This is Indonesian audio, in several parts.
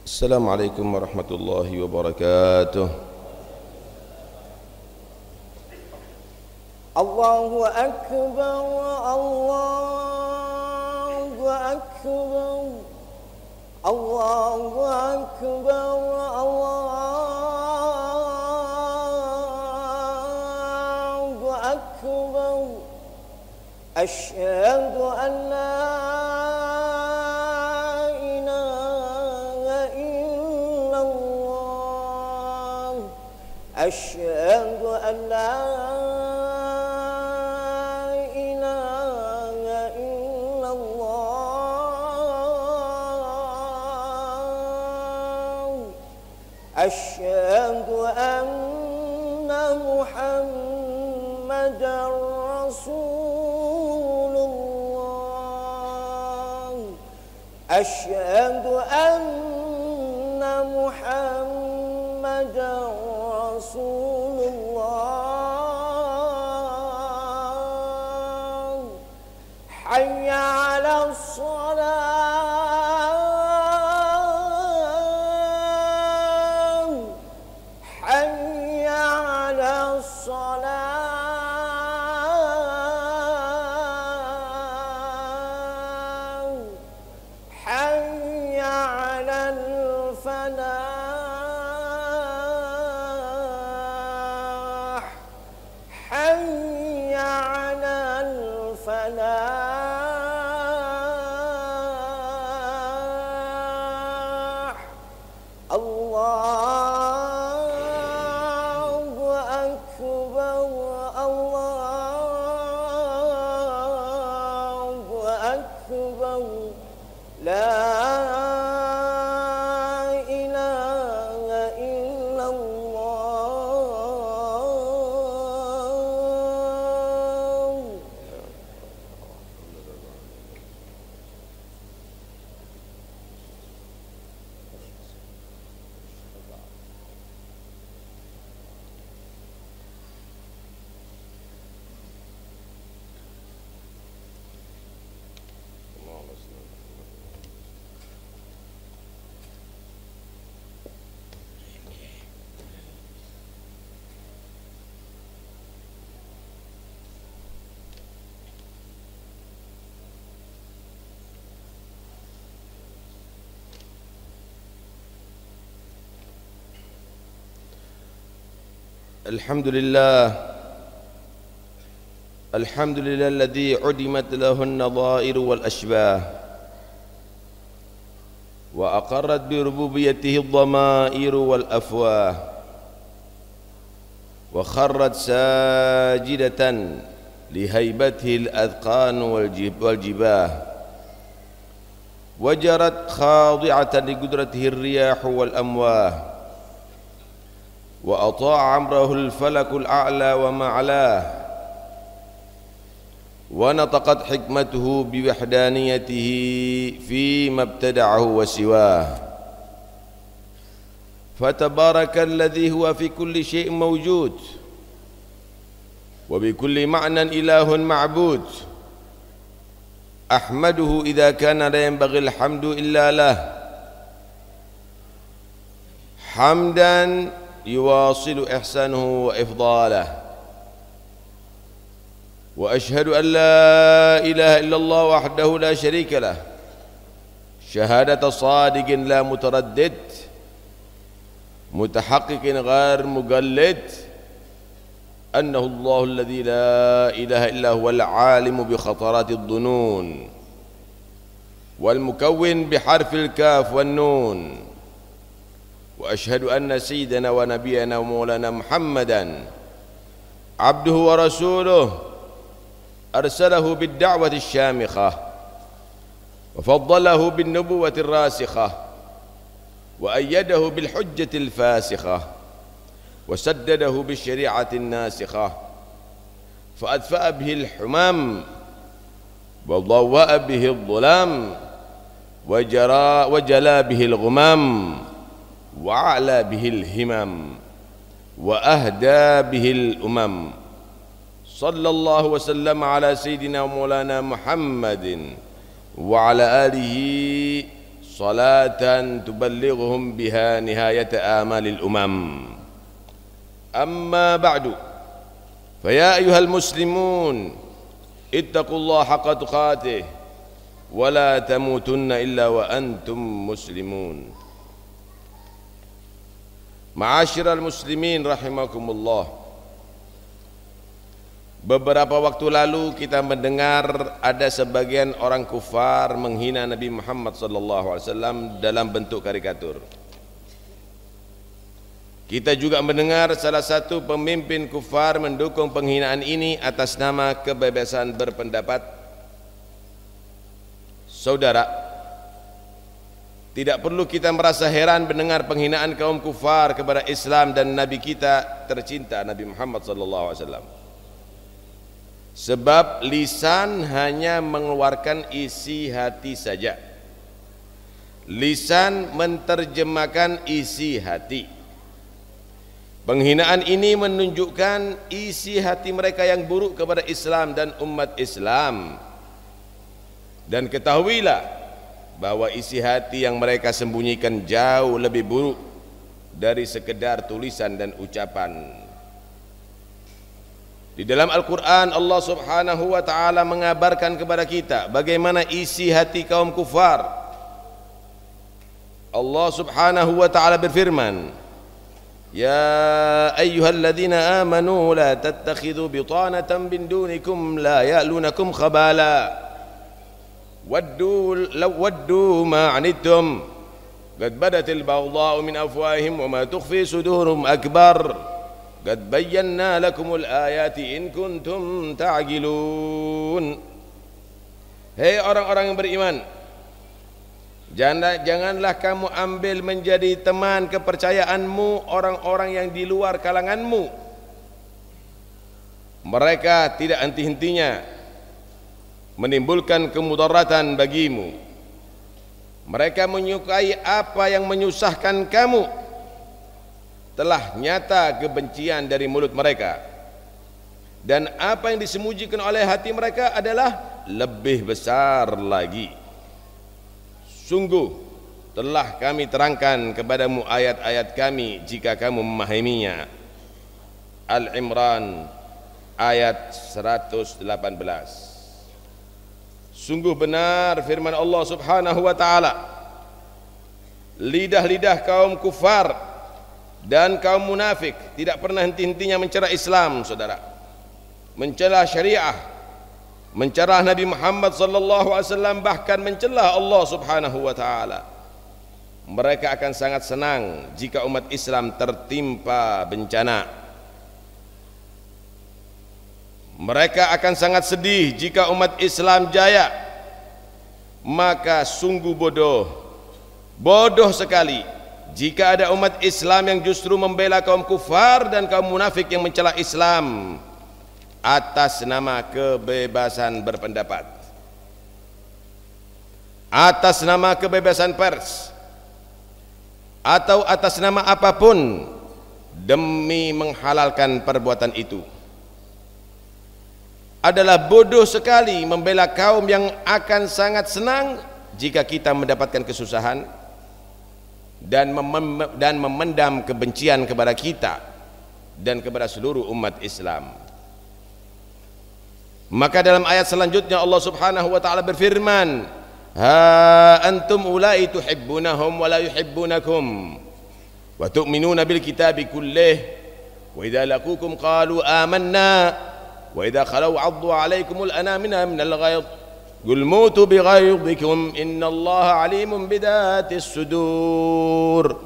السلام عليكم ورحمة الله وبركاته. الله أكبر الله أكبر الله أكبر الله أكبر أشهد أن لا أشهد أن لا إله إلا الله أشهد أن محمدا رسول الله أشهد أن محمدا رسول الله حي على الصلاة حي على الصلاة حي على الفلاح حي على الفلاح الله أكبر الله أكبر لا إله إلا الله. الحمد لله الذي عدمت له النظائر والأشباه وأقرت بربوبيته الضمائر والأفواه وخرت ساجدة لهيبته الأذقان والجباه وجرت خاضعة لقدرته الرياح والأمواه وأطاع أمره الفلك الأعلى وما علاه ونطقت حكمته بوحدانيته فيما ابتدعه وسواه فتبارك الذي هو في كل شيء موجود وبكل معنى إله معبود أحمده إذا كان لا ينبغي الحمد إلا له حمدا يواصل إحسانه وإفضاله وأشهد أن لا إله إلا الله وحده لا شريك له شهادة صادق لا متردد متحقق غير مقلد أنه الله الذي لا إله إلا هو العالم بخطرات الظنون والمكون بحرف الكاف والنون وأشهد أن سيدنا ونبينا ومولانا محمدا عبده ورسوله أرسله بالدعوة الشامخة وفضله بالنبوة الراسخة وأيده بالحجة الفاسخة وسدده بالشريعة الناسخة فأدفأ به الحمام وضوأ به الظلام وجلى به الغمام وأعلى به الهمم وأهدى به الأمم صلى الله وسلم على سيدنا ومولانا محمد وعلى آله صلاة تبلغهم بها نهاية آمال الأمم. أما بعد، فيا أيها المسلمون اتقوا الله حق تقاته ولا تموتن إلا وأنتم مسلمون. Ma'asyiral muslimin rahimakumullah. Beberapa waktu lalu kita mendengar ada sebagian orang kufar menghina Nabi Muhammad SAW dalam bentuk karikatur. Kita juga mendengar salah satu pemimpin kufar mendukung penghinaan ini atas nama kebebasan berpendapat. Saudara, tidak perlu kita merasa heran mendengar penghinaan kaum kufar kepada Islam dan Nabi kita tercinta Nabi Muhammad SAW. Sebab lisan hanya mengeluarkan isi hati saja. Lisan menterjemahkan isi hati. Penghinaan ini menunjukkan isi hati mereka yang buruk kepada Islam dan umat Islam. Dan ketahuilah bahwa isi hati yang mereka sembunyikan jauh lebih buruk dari sekedar tulisan dan ucapan. Di dalam Al-Quran Allah subhanahu wa ta'ala mengabarkan kepada kita bagaimana isi hati kaum kufar. Allah subhanahu wa ta'ala berfirman, Ya ayyuhalladzina amanu la tattakhidhu bitanatan min dunikum la ya'lunakum khabala waddu ma'anittum qad badatil baghdha'u min afwahihim wa ma tukhfi sudurum akbar Qad bayyana lakumul ayati in kuntum ta'qilun. Hei orang-orang yang beriman, janganlah kamu ambil menjadi teman kepercayaanmu orang-orang yang di luar kalanganmu. Mereka tidak henti-hentinya menimbulkan kemudaratan bagimu. Mereka menyukai apa yang menyusahkan kamu. Telah nyata kebencian dari mulut mereka, dan apa yang disembunyikan oleh hati mereka adalah lebih besar lagi. Sungguh telah kami terangkan kepadamu ayat-ayat kami jika kamu memahaminya. Al-Imran ayat 118. Sungguh benar firman Allah subhanahu wa ta'ala, lidah-lidah kaum kufar dan kaum munafik tidak pernah henti-hentinya mencela Islam, saudara, mencela syariah, mencela Nabi Muhammad sallallahu alaihi wasallam, bahkan mencela Allah subhanahu wa ta'ala. Mereka akan sangat senang jika umat Islam tertimpa bencana. Mereka akan sangat sedih jika umat Islam jaya. Maka sungguh bodoh sekali jika ada umat Islam yang justru membela kaum kufar dan kaum munafik yang mencela Islam atas nama kebebasan berpendapat, atas nama kebebasan pers, atau atas nama apapun demi menghalalkan perbuatan itu. Adalah bodoh sekali membela kaum yang akan sangat senang jika kita mendapatkan kesusahan dan memendam kebencian kepada kita dan kepada seluruh umat Islam. Maka dalam ayat selanjutnya Allah subhanahu wa ta'ala berfirman, Ha antum ulai tuhibbunahum wa la yuhibbunakum wa tu'minuna bil kitabi kullih wa idza laqukum qalu amanna wa idza khalau 'addu 'alaikumul anamina minal ghayz Qul mutu bighaydikum innallaha alimun bidatis sudur.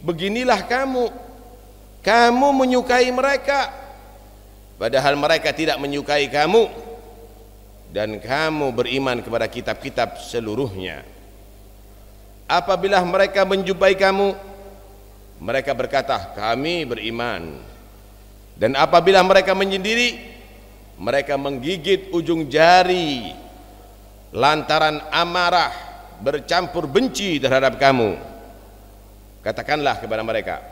Beginilah kamu menyukai mereka padahal mereka tidak menyukai kamu, dan kamu beriman kepada kitab-kitab seluruhnya. Apabila mereka menjumpai kamu, mereka berkata kami beriman, dan apabila mereka menyendiri, mereka menggigit ujung jari lantaran amarah bercampur benci terhadap kamu. Katakanlah kepada mereka,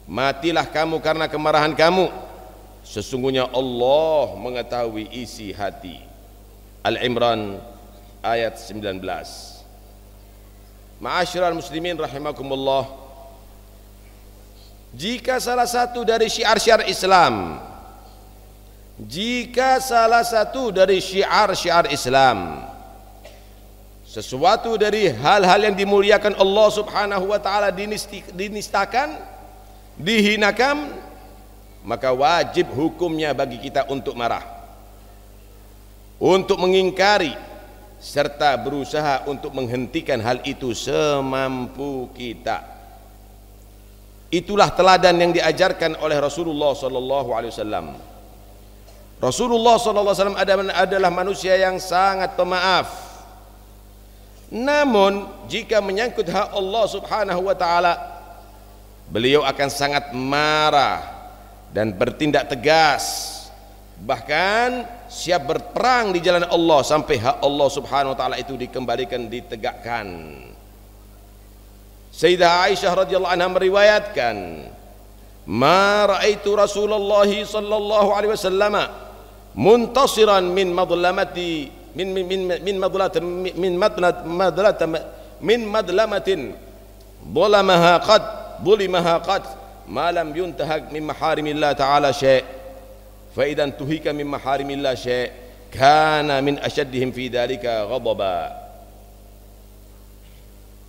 matilah kamu karena kemarahan kamu, sesungguhnya Allah mengetahui isi hati. Al-Imran ayat 19. Ma'asyiral muslimin rahimakumullah, jika salah satu dari syiar-syiar Islam, jika salah satu dari syiar-syiar Islam, sesuatu dari hal-hal yang dimuliakan Allah Subhanahu wa taala dinistakan, dihinakan, maka wajib hukumnya bagi kita untuk marah, untuk mengingkari, serta berusaha untuk menghentikan hal itu semampu kita. Itulah teladan yang diajarkan oleh Rasulullah sallallahu alaihi wasallam. Rasulullah sallallahu alaihi wasallam adalah manusia yang sangat pemaaf. Namun jika menyangkut hak Allah Subhanahu wa taala, beliau akan sangat marah dan bertindak tegas, bahkan siap berperang di jalan Allah sampai hak Allah Subhanahu wa taala itu dikembalikan, ditegakkan. Sayyidah Aisyah radhiyallahu anha meriwayatkan, "Ma ra'aitu Rasulullah sallallahu alaihi wasallam muntasiran min madlamatin ظلمها قد ما لم ينتهك من محارم الله تعالى شيء فإذا انتهك من محارم الله شيء كان من أشدهم في ذلك غضبا."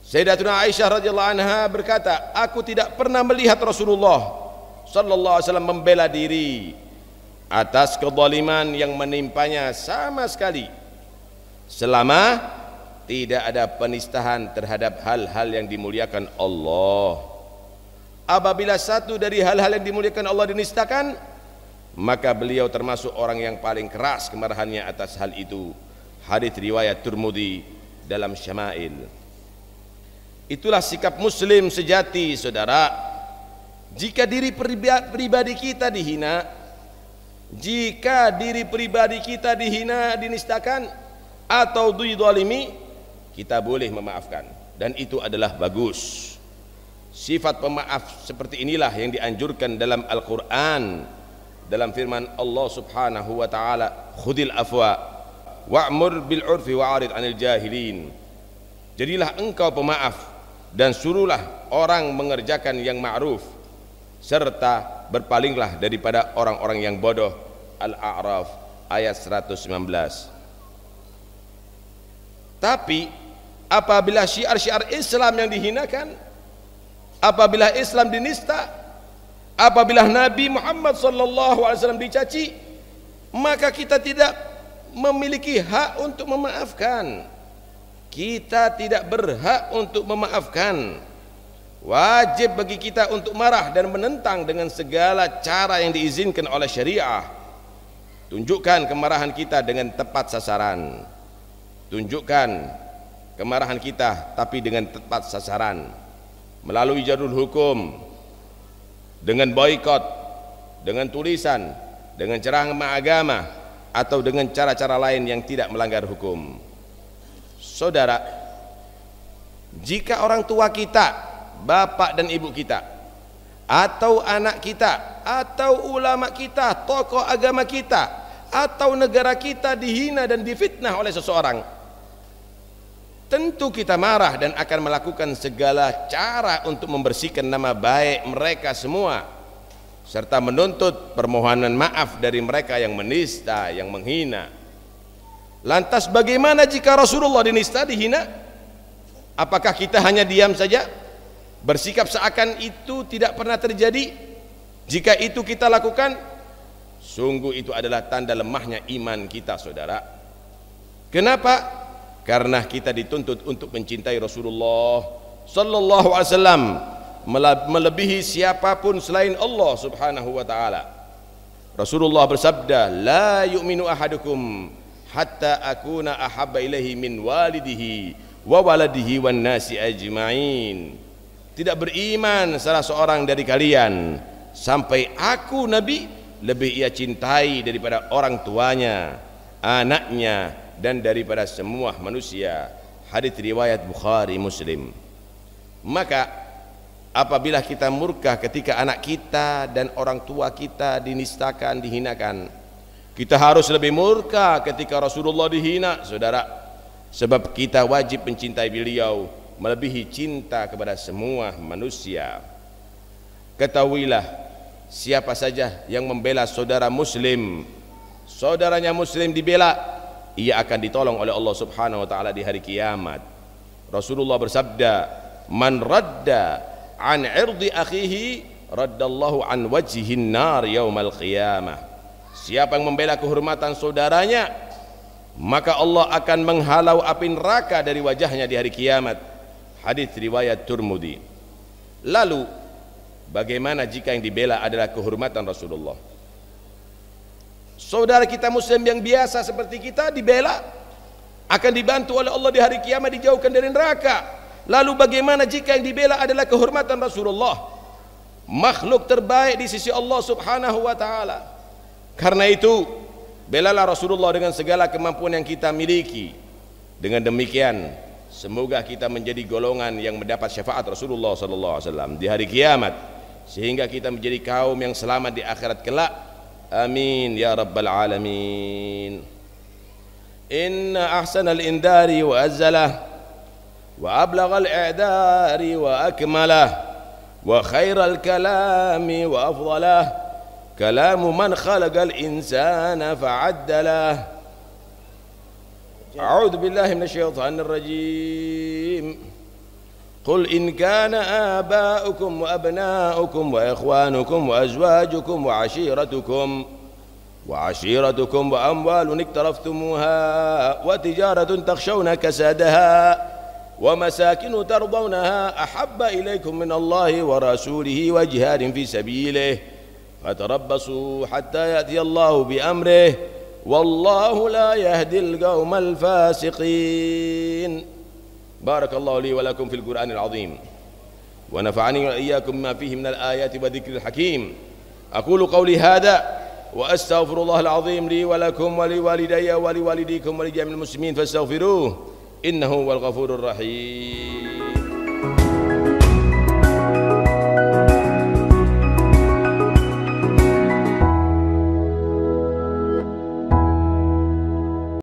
Sayyidatuna Aisyah radhiyallahu anha berkata, aku tidak pernah melihat Rasulullah sallallahu alaihi wasallam membela diri atas kezaliman yang menimpanya sama sekali, selama tidak ada penistaan terhadap hal-hal yang dimuliakan Allah. Apabila satu dari hal-hal yang dimuliakan Allah dinistakan, maka beliau termasuk orang yang paling keras kemarahannya atas hal itu. Hadits riwayat Tirmidzi dalam Syama'il. Itulah sikap muslim sejati, saudara. Jika diri pribadi kita dihina, jika diri pribadi kita dihina, dinistakan atau dizalimi, kita boleh memaafkan, dan itu adalah bagus. Sifat pemaaf seperti inilah yang dianjurkan dalam Al-Quran, dalam firman Allah Subhanahu wa ta'ala, khudil afwa wa'mur bil urfi wa'arid anil jahilin. Jadilah engkau pemaaf dan suruhlah orang mengerjakan yang ma'ruf, serta berpalinglah daripada orang-orang yang bodoh. Al-A'raf ayat 119. Tapi apabila syiar-syiar Islam yang dihinakan, apabila Islam dinista, apabila Nabi Muhammad sallallahu alaihi wasallam dicaci, maka kita tidak memiliki hak untuk memaafkan. Kita tidak berhak untuk memaafkan. Wajib bagi kita untuk marah dan menentang dengan segala cara yang diizinkan oleh syariah. Tunjukkan kemarahan kita dengan tepat sasaran. Tunjukkan kemarahan kita tapi dengan tepat sasaran, melalui jalur hukum, dengan boikot, dengan tulisan, dengan ceramah agama, atau dengan cara-cara lain yang tidak melanggar hukum. Saudara, jika orang tua kita, bapak dan ibu kita, atau anak kita, atau ulama kita, tokoh agama kita, atau negara kita dihina dan difitnah oleh seseorang, tentu kita marah dan akan melakukan segala cara untuk membersihkan nama baik mereka semua, serta menuntut permohonan maaf dari mereka yang menista, yang menghina. Lantas bagaimana jika Rasulullah dinista, dihina? Apakah kita hanya diam saja, bersikap seakan itu tidak pernah terjadi? Jika itu kita lakukan, sungguh itu adalah tanda lemahnya iman kita, saudara. Kenapa? Karena kita dituntut untuk mencintai Rasulullah sallallahu alaihi wasallam melebihi siapapun selain Allah Subhanahu wa taala. Rasulullah bersabda, "La yu'minu ahadukum hatta akuna ahabba ilaihi min walidihi wa waladihi wan nasi ajma'in." Tidak beriman salah seorang dari kalian sampai aku Nabi lebih ia cintai daripada orang tuanya, anaknya, dan daripada semua manusia. Hadits riwayat Bukhari Muslim. Maka apabila kita murka ketika anak kita dan orang tua kita dinistakan, dihinakan, kita harus lebih murka ketika Rasulullah dihina, saudara. Sebab kita wajib mencintai beliau melebihi cinta kepada semua manusia. Ketahuilah, siapa saja yang membela saudara muslim, saudaranya muslim dibela, ia akan ditolong oleh Allah Subhanahu wa taala di hari kiamat. Rasulullah bersabda, "Man radda an 'irdi akhihi raddallahu an wajhihin nar yaumal qiyamah." Siapa yang membela kehormatan saudaranya, maka Allah akan menghalau api neraka dari wajahnya di hari kiamat. Hadis riwayat Tirmidzi. Lalu bagaimana jika yang dibela adalah kehormatan Rasulullah? Saudara kita muslim yang biasa seperti kita dibela, akan dibantu oleh Allah di hari kiamat, dijauhkan dari neraka. Lalu bagaimana jika yang dibela adalah kehormatan Rasulullah, makhluk terbaik di sisi Allah Subhanahu wa taala? Karena itu, belalah Rasulullah dengan segala kemampuan yang kita miliki. Dengan demikian, semoga kita menjadi golongan yang mendapat syafaat Rasulullah sallallahu alaihi wasallam di hari kiamat, sehingga kita menjadi kaum yang selamat di akhirat kelak. Amin ya rabbal alamin. Inna ahsanal indari wa azzalah wa ablaghal i'dari wa akmalah wa khairal kalami wa afdalah كلام من خلق الإنسان فعدله. أعوذ بالله من الشيطان الرجيم. قل إن كان آباؤكم وأبناؤكم وإخوانكم وأزواجكم وعشيرتكم وأموال اقترفتموها وتجارة تخشون كسادها ومساكن ترضونها أحب إليكم من الله ورسوله وجهاد في سبيله فتربصوا حتى يأتي الله بأمره والله لا يهدي القوم الفاسقين. بارك الله لي ولكم في القرآن العظيم ونفعني وإياكم ما فيه من الآيات والذكر الحكيم. أقول قولي هذا وأستغفر الله العظيم لي ولكم ولوالدي ولوالديكم ولجميع المسلمين فاستغفروه إنه هو الغفور الرحيم.